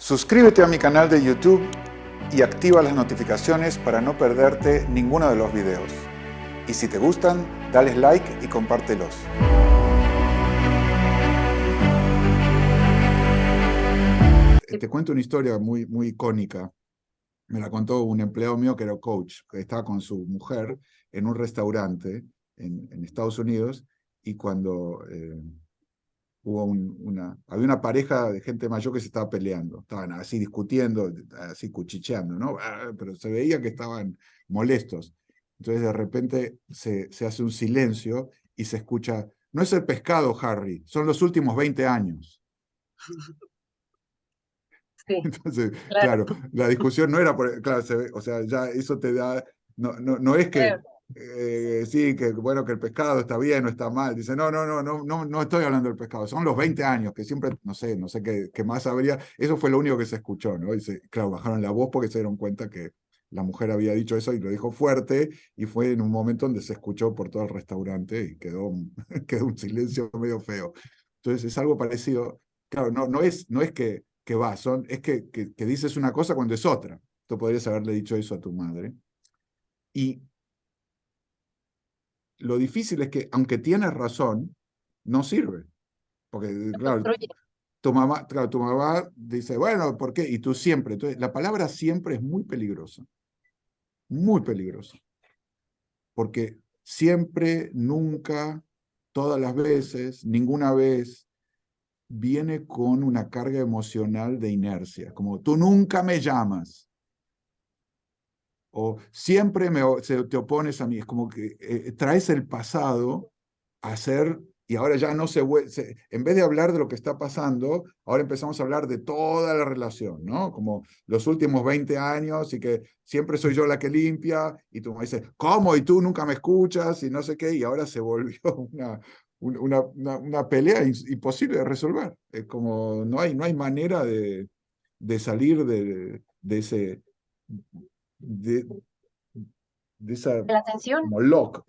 Suscríbete a mi canal de YouTube y activa las notificaciones para no perderte ninguno de los videos. Y si te gustan, dale like y compártelos. Te cuento una historia muy icónica. Me la contó un empleado mío que era coach, que estaba con su mujer en un restaurante en Estados Unidos, y cuando había una pareja de gente mayor que se estaba peleando, estaban así discutiendo, así cuchicheando, ¿no? Pero se veía que estaban molestos. Entonces de repente se hace un silencio y se escucha: no es el pescado, Harry, son los últimos 20 años. Sí, Entonces, claro. claro, la discusión no era por, claro, o sea, ya eso te da, no es que, sí, que bueno, que el pescado está bien o está mal. Dice, no estoy hablando del pescado, son los 20 años, que siempre, no sé qué más habría. Eso fue lo único que se escuchó, ¿no? Dice, claro, bajaron la voz porque se dieron cuenta que la mujer había dicho eso y lo dijo fuerte, y fue en un momento donde se escuchó por todo el restaurante y quedó un silencio medio feo. Entonces es algo parecido. Claro, no es que va, es que dices una cosa cuando es otra. Tú podrías haberle dicho eso a tu madre. Y lo difícil es que, aunque tienes razón, no sirve. Porque, Lo claro, construye. tu mamá dice, bueno, ¿por qué? Y tú siempre. Entonces, la palabra siempre es muy peligrosa. Muy peligrosa. Porque siempre, nunca, todas las veces, ninguna vez, viene con una carga emocional de inercia. Como, tú nunca me llamas. O siempre te opones a mí. Es como que traes el pasado a ser, y ahora ya no en vez de hablar de lo que está pasando, ahora empezamos a hablar de toda la relación, ¿no? Como los últimos 20 años, y que siempre soy yo la que limpia, y tú me dices, ¿cómo? Y tú nunca me escuchas, y no sé qué, y ahora se volvió una pelea imposible de resolver. Es como, no hay manera de salir de ese de, de esa La atención. como lock,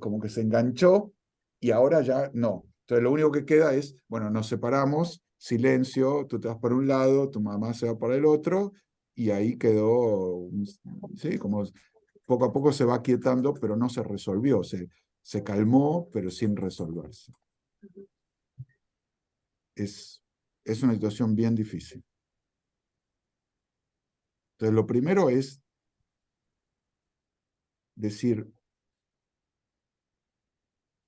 como que se enganchó y ahora ya no. Entonces lo único que queda es, bueno, nos separamos, silencio, tú te vas por un lado, tu mamá se va por el otro, y ahí quedó, sí, como poco a poco se va quietando, pero no se resolvió, se calmó, pero sin resolverse. Es una situación bien difícil. Entonces lo primero es decir,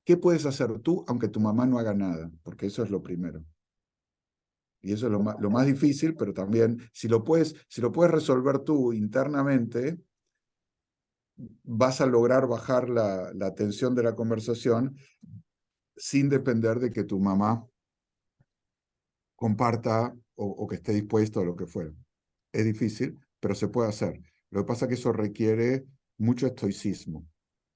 ¿qué puedes hacer tú aunque tu mamá no haga nada? Porque eso es lo primero. Y eso es lo más difícil, pero también, si lo puedes resolver tú internamente, vas a lograr bajar la tensión de la conversación sin depender de que tu mamá comparta o que esté dispuesto a lo que fuera. Es difícil, pero se puede hacer. Lo que pasa es que eso requiere mucho estoicismo.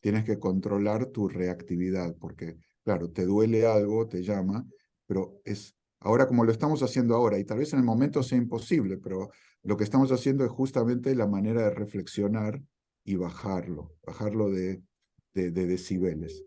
Tienes que controlar tu reactividad, porque, claro, te duele algo, te llama, pero es ahora como lo estamos haciendo ahora, y tal vez en el momento sea imposible, pero lo que estamos haciendo es justamente la manera de reflexionar y bajarlo de decibeles.